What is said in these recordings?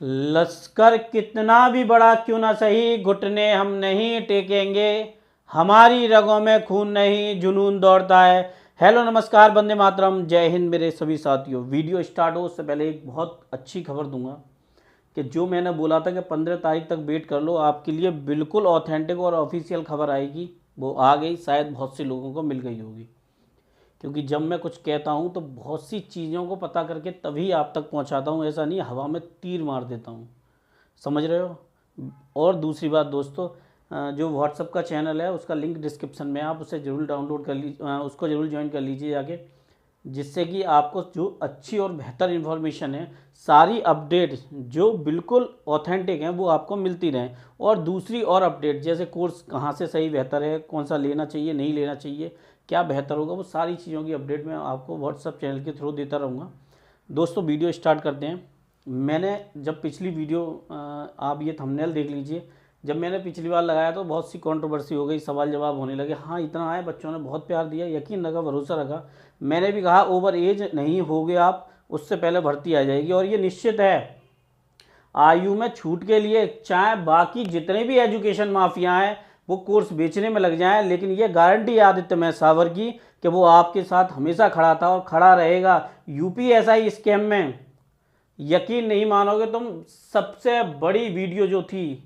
लश्कर कितना भी बड़ा क्यों ना सही, घुटने हम नहीं टेकेंगे, हमारी रगों में खून नहीं जुनून दौड़ता है। हेलो नमस्कार, वंदे मातरम, जय हिंद मेरे सभी साथियों। वीडियो स्टार्ट हो उससे पहले एक बहुत अच्छी खबर दूंगा कि जो मैंने बोला था कि 15 तारीख तक वेट कर लो, आपके लिए बिल्कुल ऑथेंटिक और ऑफिशियल खबर आएगी। वो आ गई, शायद बहुत से लोगों को मिल गई होगी, क्योंकि जब मैं कुछ कहता हूँ तो बहुत सी चीज़ों को पता करके तभी आप तक पहुँचाता हूँ। ऐसा नहीं हवा में तीर मार देता हूँ, समझ रहे हो। और दूसरी बात दोस्तों, जो व्हाट्सअप का चैनल है उसका लिंक डिस्क्रिप्शन में, आप उसे ज़रूर डाउनलोड कर लीजिए, उसको ज़रूर ज्वाइन कर लीजिए जाके, जिससे कि आपको जो अच्छी और बेहतर इन्फॉर्मेशन है, सारी अपडेट जो बिल्कुल ऑथेंटिक हैं वो आपको मिलती रहें। और दूसरी और अपडेट, जैसे कोर्स कहाँ से सही बेहतर है, कौन सा लेना चाहिए नहीं लेना चाहिए, क्या बेहतर होगा, वो सारी चीज़ों की अपडेट मैं आपको व्हाट्सअप चैनल के थ्रू देता रहूँगा। दोस्तों वीडियो स्टार्ट करते हैं। मैंने जब पिछली वीडियो, आप ये थंबनेल देख लीजिए, जब मैंने पिछली बार लगाया तो बहुत सी कंट्रोवर्सी हो गई, सवाल जवाब होने लगे। हाँ, इतना आए, बच्चों ने बहुत प्यार दिया, यकीन रखा, भरोसा रखा। मैंने भी कहा ओवर एज नहीं हो गए आप, उससे पहले भर्ती आ जाएगी। और ये निश्चित है, आयु में छूट के लिए चाहे बाकी जितने भी एजुकेशन माफिया हैं वो कोर्स बेचने में लग जाएं, लेकिन ये गारंटी आदित्य मैं सावर की कि वो आपके साथ हमेशा खड़ा था और खड़ा रहेगा। यूपीएसआई स्कैम में यकीन नहीं मानोगे तुम, सबसे बड़ी वीडियो जो थी,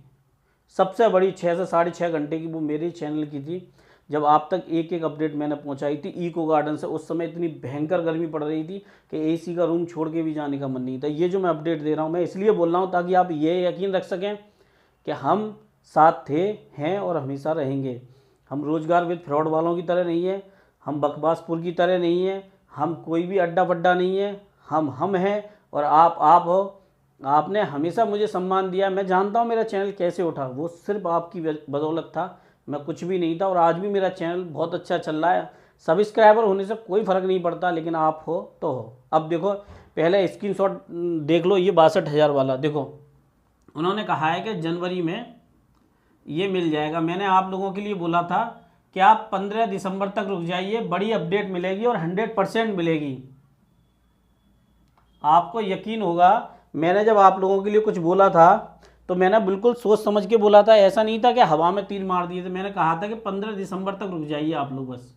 सबसे बड़ी 6 से 6.5 घंटे की, वो मेरे चैनल की थी। जब आप तक एक एक अपडेट मैंने पहुंचाई थी इको गार्डन से, उस समय इतनी भयंकर गर्मी पड़ रही थी कि एसी का रूम छोड़ के भी जाने का मन नहीं था। ये जो मैं अपडेट दे रहा हूँ, मैं इसलिए बोल रहा हूँ ताकि आप ये यकीन रख सकें कि हम साथ थे, हैं और हमेशा रहेंगे। हम रोजगार विद फ्रॉड वालों की तरह नहीं है, हम बकवासपुर की तरह नहीं है, हम कोई भी अड्डा पड्डा नहीं है। हम हैं और आप हो। आपने हमेशा मुझे सम्मान दिया। मैं जानता हूँ मेरा चैनल कैसे उठा, वो सिर्फ आपकी बदौलत था, मैं कुछ भी नहीं था। और आज भी मेरा चैनल बहुत अच्छा चल रहा है। सब्सक्राइबर होने से कोई फ़र्क नहीं पड़ता, लेकिन आप हो तो हो। अब देखो, पहले स्क्रीनशॉट देख लो, ये 62,000 वाला देखो। उन्होंने कहा है कि जनवरी में ये मिल जाएगा। मैंने आप लोगों के लिए बोला था कि आप 15 दिसंबर तक रुक जाइए, बड़ी अपडेट मिलेगी और 100% मिलेगी। आपको यकीन होगा, मैंने जब आप लोगों के लिए कुछ बोला था तो मैंने बिल्कुल सोच समझ के बोला था। ऐसा नहीं था कि हवा में तीर मार दिए थे। मैंने कहा था कि 15 दिसंबर तक रुक जाइए आप लोग, बस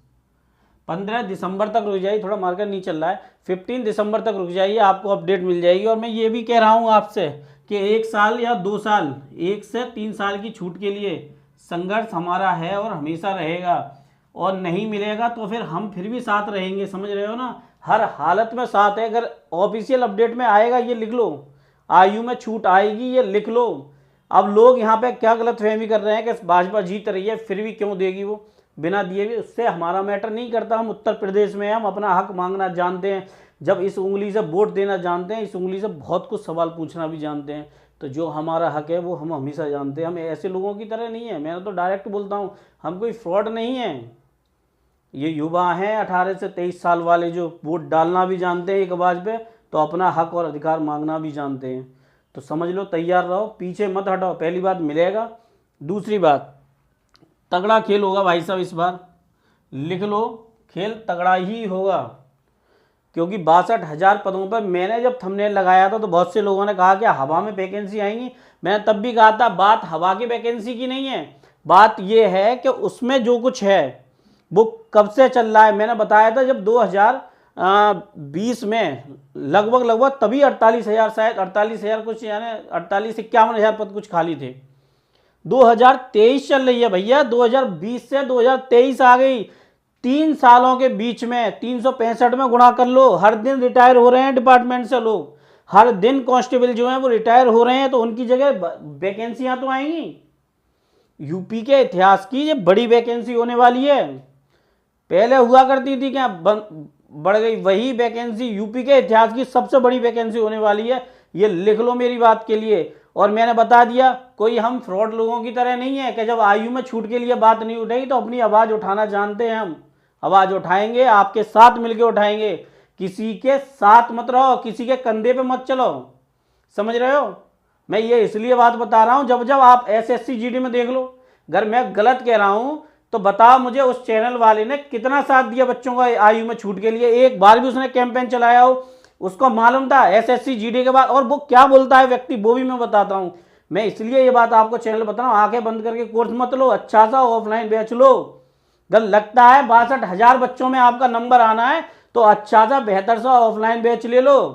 15 दिसंबर तक रुक जाइए। थोड़ा मार्केट नहीं चल रहा है, 15 दिसंबर तक रुक जाइए, आपको अपडेट मिल जाएगी। और मैं ये भी कह रहा हूँ आपसे कि 1 साल या 2 साल, 1 से 3 साल की छूट के लिए संघर्ष हमारा है और हमेशा रहेगा। और नहीं मिलेगा तो फिर हम फिर भी साथ रहेंगे, समझ रहे हो ना। हर हालत में साथ है। अगर ऑफिशियल अपडेट में आएगा, ये लिख लो, आयु में छूट आएगी, ये लिख लो। अब लोग यहाँ पे क्या गलतफहमी कर रहे हैं कि भाजपा जीत रही है फिर भी क्यों देगी वो बिना दिए भी, उससे हमारा मैटर नहीं करता। हम उत्तर प्रदेश में हैं, हम अपना हक मांगना जानते हैं। जब इस उंगली से वोट देना जानते हैं, इस उंगली से बहुत कुछ सवाल पूछना भी जानते हैं। तो जो हमारा हक है वो हम हमेशा जानते हैं। हम ऐसे लोगों की तरह नहीं है, मैं तो डायरेक्ट बोलता हूँ, हम कोई फ्रॉड नहीं है। ये युवा हैं 18 से 23 साल वाले, जो वोट डालना भी जानते हैं एक आवाज़ पे, तो अपना हक और अधिकार मांगना भी जानते हैं। तो समझ लो, तैयार रहो, पीछे मत हटाओ। पहली बात मिलेगा। दूसरी बात, तगड़ा खेल होगा भाई साहब इस बार, लिख लो, खेल तगड़ा ही होगा। क्योंकि 62,000 पदों पर मैंने जब थंबनेल लगाया था तो बहुत से लोगों ने कहा कि हवा में वैकेंसी आएंगी। मैंने तब भी कहा था बात हवा की वैकेंसी की नहीं है, बात यह है कि उसमें जो कुछ है वो कब से चल रहा है। मैंने बताया था जब 2020 में लगभग तभी 48,000, शायद 48,000 कुछ, यानी 48-51,000 पद कुछ खाली थे। 2023 चल रही है भैया, 2020 से 2023 आ गई। 3 सालों के बीच में 365 में गुणा कर लो। हर दिन रिटायर हो रहे हैं डिपार्टमेंट से लोग, हर दिन कांस्टेबल जो हैं वो रिटायर हो रहे हैं, तो उनकी जगह वैकेंसियां तो आएंगी। यूपी के इतिहास की ये बड़ी वैकेंसी होने वाली है। पहले हुआ करती थी क्या, बढ़ गई, वही वैकेंसी यूपी के इतिहास की सबसे बड़ी वैकेंसी होने वाली है। ये लिख लो मेरी बात के लिए। और मैंने बता दिया, कोई हम फ्रॉड लोगों की तरह नहीं है कि जब आयु में छूट के लिए बात नहीं उठेगी तो अपनी आवाज़ उठाना जानते हैं। हम आवाज़ उठाएंगे, आपके साथ मिलकर उठाएंगे। किसी के साथ मत रहो, किसी के कंधे पे मत चलो, समझ रहे हो। मैं ये इसलिए बात बता रहा हूँ, जब आप SSC GD में देख लो। अगर मैं गलत कह रहा हूँ तो बताओ मुझे, उस चैनल वाले ने कितना साथ दिया बच्चों का आयु में छूट के लिए। एक बार भी उसने कैंपेन चलाया हो उसको मालूम था एसएससी जीडी के बाद, और वो क्या बोलता है व्यक्ति वो भी मैं बताता हूँ। मैं इसलिए ये बात आपको चैनल बता रहा हूँ, आंखें बंद करके कोर्स मत लो, अच्छा सा ऑफलाइन बैच लो। अगर लगता है 62,000 बच्चों में आपका नंबर आना है तो अच्छा सा बेहतर सा ऑफलाइन बैच ले लो।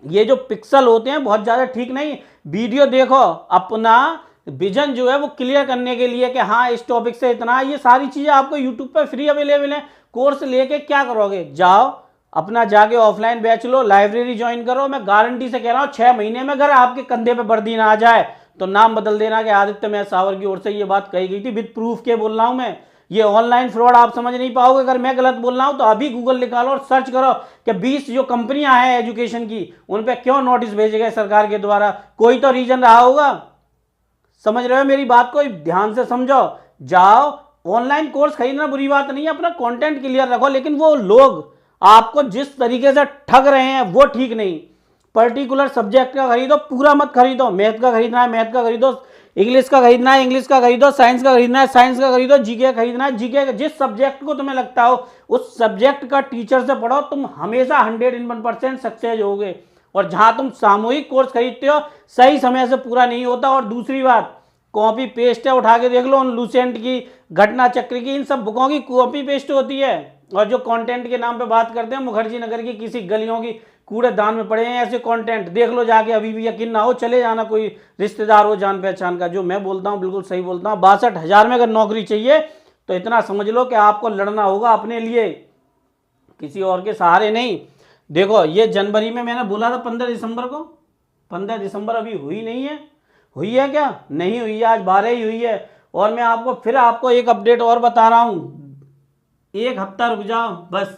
ये जो पिक्सल होते हैं बहुत ज़्यादा ठीक नहीं। वीडियो देखो, अपना विजन जो है वो क्लियर करने के लिए कि हाँ इस टॉपिक से इतना, ये सारी चीज़ें आपको यूट्यूब पर फ्री अवेलेबल है। कोर्स लेके क्या करोगे, जाओ अपना जाके ऑफलाइन बैच लो, लाइब्रेरी ज्वाइन करो। मैं गारंटी से कह रहा हूँ 6 महीने में अगर आपके कंधे पे वर्दी ना आ जाए तो नाम बदल देना कि आदित्य मैथ सावर की ओर से ये बात कही गई थी। विद प्रूफ के बोल रहा हूँ मैं, ये ऑनलाइन फ्रॉड आप समझ नहीं पाओगे। अगर मैं गलत बोल रहा हूं तो अभी गूगल निकालो और सर्च करो कि 20 जो कंपनियां हैं एजुकेशन की, उन पे क्यों नोटिस भेजे गए सरकार के द्वारा। कोई तो रीजन रहा होगा। समझ रहे हो मेरी बात को, ध्यान से समझो। जाओ, ऑनलाइन कोर्स खरीदना बुरी बात नहीं है, अपना कंटेंट क्लियर रखो, लेकिन वो लोग आपको जिस तरीके से ठग रहे हैं वो ठीक नहीं। पर्टिकुलर सब्जेक्ट का खरीदो, पूरा मत खरीदो। मैथ का खरीदना है मैथ का खरीदो, इंग्लिश का खरीदना है इंग्लिश का खरीदो, साइंस का खरीदना है साइंस का खरीदो, जीके खरीदना है जीके का। जिस सब्जेक्ट को तुम्हें लगता हो उस सब्जेक्ट का टीचर से पढ़ो, तुम हमेशा 101% सक्सेस होगे। और जहां तुम सामूहिक कोर्स खरीदते हो सही समय से पूरा नहीं होता। और दूसरी बात, कॉपी पेस्ट है, उठा के देख लो उन लूसेंट की, घटना चक्र की, इन सब बुकों की कॉपी पेस्ट होती है। और जो कंटेंट के नाम पे बात करते हैं, मुखर्जी नगर की किसी गलियों की कूड़ेदान में पड़े हैं ऐसे कंटेंट, देख लो जाके। अभी भी यकीन ना हो चले जाना, कोई रिश्तेदार हो जान पहचान का। जो मैं बोलता हूँ बिल्कुल सही बोलता हूँ। 62,000 में अगर नौकरी चाहिए तो इतना समझ लो कि आपको लड़ना होगा अपने लिए, किसी और के सहारे नहीं। देखो ये जनवरी में मैंने बोला था 15 दिसंबर को, 15 दिसंबर अभी हुई नहीं है। हुई है क्या? नहीं हुई है, आज 12 ही हुई है। और मैं आपको फिर एक अपडेट और बता रहा हूँ, एक हफ्ता रुक जाओ बस।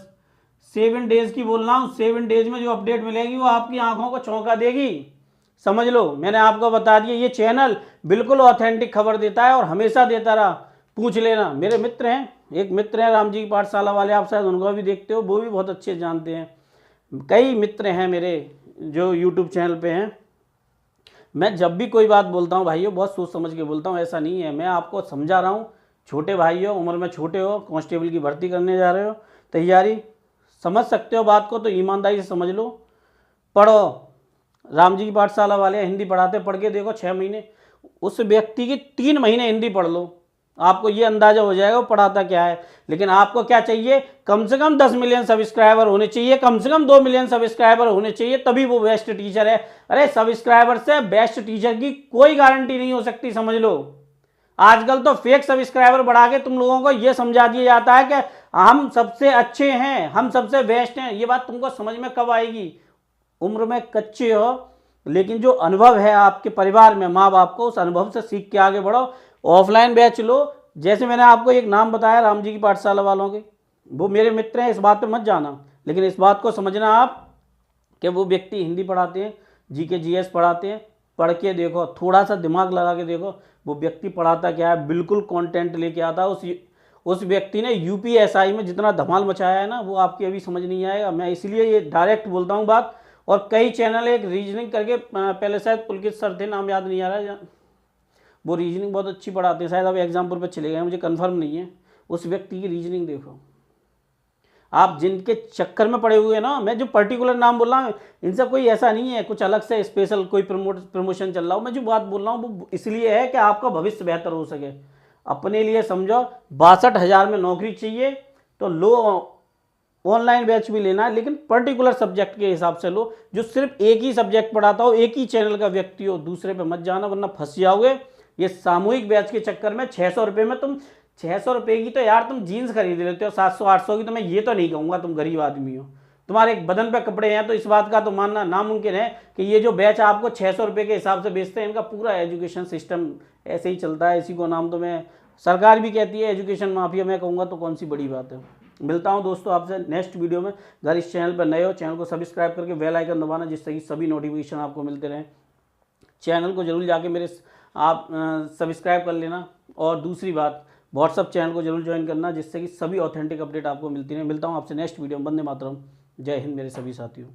7 डेज की बोल रहा हूँ, 7 डेज में जो अपडेट मिलेगी वो आपकी आंखों को चौंका देगी। समझ लो, मैंने आपको बता दिया, ये चैनल बिल्कुल ऑथेंटिक खबर देता है और हमेशा देता रहा। पूछ लेना, मेरे मित्र हैं, एक मित्र हैं राम जी की पाठशाला वाले, आप शायद उनको भी देखते हो, वो भी बहुत अच्छे जानते हैं। कई मित्र हैं मेरे जो यूट्यूब चैनल पे हैं। मैं जब भी कोई बात बोलता हूँ भाइयों, बहुत सोच समझ के बोलता हूँ, ऐसा नहीं है। मैं आपको समझा रहा हूँ, छोटे भाई हो, उम्र में छोटे हो, कांस्टेबल की भर्ती करने जा रहे हो, तैयारी समझ सकते हो बात को तो ईमानदारी से समझ लो। पढ़ो, राम जी की पाठशाला वाले हिंदी पढ़ाते, पढ़ के देखो 6 महीने, उस व्यक्ति की 3 महीने हिंदी पढ़ लो, आपको ये अंदाजा हो जाएगा वो पढ़ाता क्या है। लेकिन आपको क्या चाहिए, कम से कम 10 मिलियन सब्सक्राइबर होने चाहिए, कम से कम 2 मिलियन सब्सक्राइबर होने चाहिए, तभी वो बेस्ट टीचर है। अरे सब्सक्राइबर से बेस्ट टीचर की कोई गारंटी नहीं हो सकती, समझ लो। आजकल तो फेक सब्सक्राइबर बढ़ा के तुम लोगों को ये समझा दिया जाता है कि हम सबसे अच्छे हैं, हम सबसे बेस्ट हैं। ये बात तुमको समझ में कब आएगी? उम्र में कच्चे हो, लेकिन जो अनुभव है आपके परिवार में माँ बाप को, उस अनुभव से सीख के आगे बढ़ो। ऑफलाइन बैच लो, जैसे मैंने आपको एक नाम बताया राम जी की पाठशाला वालों के, वो मेरे मित्र हैं, इस बात पे मत जाना। लेकिन इस बात को समझना आप कि वो व्यक्ति हिंदी पढ़ाते हैं, जीके जीएस पढ़ाते हैं। पढ़ के देखो, थोड़ा सा दिमाग लगा के देखो, वो व्यक्ति पढ़ाता क्या है, बिल्कुल कंटेंट लेके आता है। उस व्यक्ति ने यूपीएसआई में जितना धमाल मचाया है ना, वो आपकी अभी समझ नहीं आएगा। मैं इसलिए ये डायरेक्ट बोलता हूँ बात। और कई चैनल एक रीजनिंग करके, पहले शायद पुलकित सर थे, नाम याद नहीं आ रहा, वो रीजनिंग बहुत अच्छी पढ़ाते हैं, शायद अब एग्जाम्पल पर चले गए, मुझे कंफर्म नहीं है। उस व्यक्ति की रीजनिंग देखो। आप जिनके चक्कर में पड़े हुए हैं ना, मैं जो पर्टिकुलर नाम बोल रहा हूँ, इनसे कोई ऐसा नहीं है कुछ अलग से स्पेशल कोई प्रमोशन चल रहा हो। मैं जो बात बोल रहा हूँ वो इसलिए है कि आपका भविष्य बेहतर हो सके। अपने लिए समझो, 62,000 में नौकरी चाहिए तो लो, ऑनलाइन बैच भी लेना है, लेकिन पर्टिकुलर सब्जेक्ट के हिसाब से लो, जो सिर्फ एक ही सब्जेक्ट पढ़ाता हो, एक ही चैनल का व्यक्ति हो, दूसरे पे मत जाना वरना फंस जाओगे। ये सामूहिक बैच के चक्कर में 600 रुपये में तुम, 600 रुपये की तो यार तुम जीन्स खरीद लेते हो, 700-800 की तो मैं ये तो नहीं कहूँगा तुम गरीब आदमी हो, तुम्हारे एक बदन पे कपड़े हैं, तो इस बात का तो मानना नामुमकिन है कि ये जो बैच आपको 600 रुपये के हिसाब से बेचते हैं, इनका पूरा एजुकेशन सिस्टम ऐसे ही चलता है। इसी को नाम तो मैं, सरकार भी कहती है एजुकेशन माफिया, मैं कहूँगा तो कौन सी बड़ी बात है। मिलता हूँ दोस्तों आपसे नेक्स्ट वीडियो में। अगर इस चैनल पर नए हो, चैनल को सब्सक्राइब करके बेल आइकन दबाना, जिससे कि सभी नोटिफिकेशन आपको मिलते रहें। चैनल को जरूर जाके मेरे आप सब्सक्राइब कर लेना। और दूसरी बात, व्हाट्सअप चैनल को जरूर ज्वाइन करना, जिससे कि सभी ऑथेंटिक अपडेट आपको मिलती रहे। मिलता हूँ आपसे नेक्स्ट वीडियो में। वंदे मातरम, जय हिंद मेरे सभी साथियों।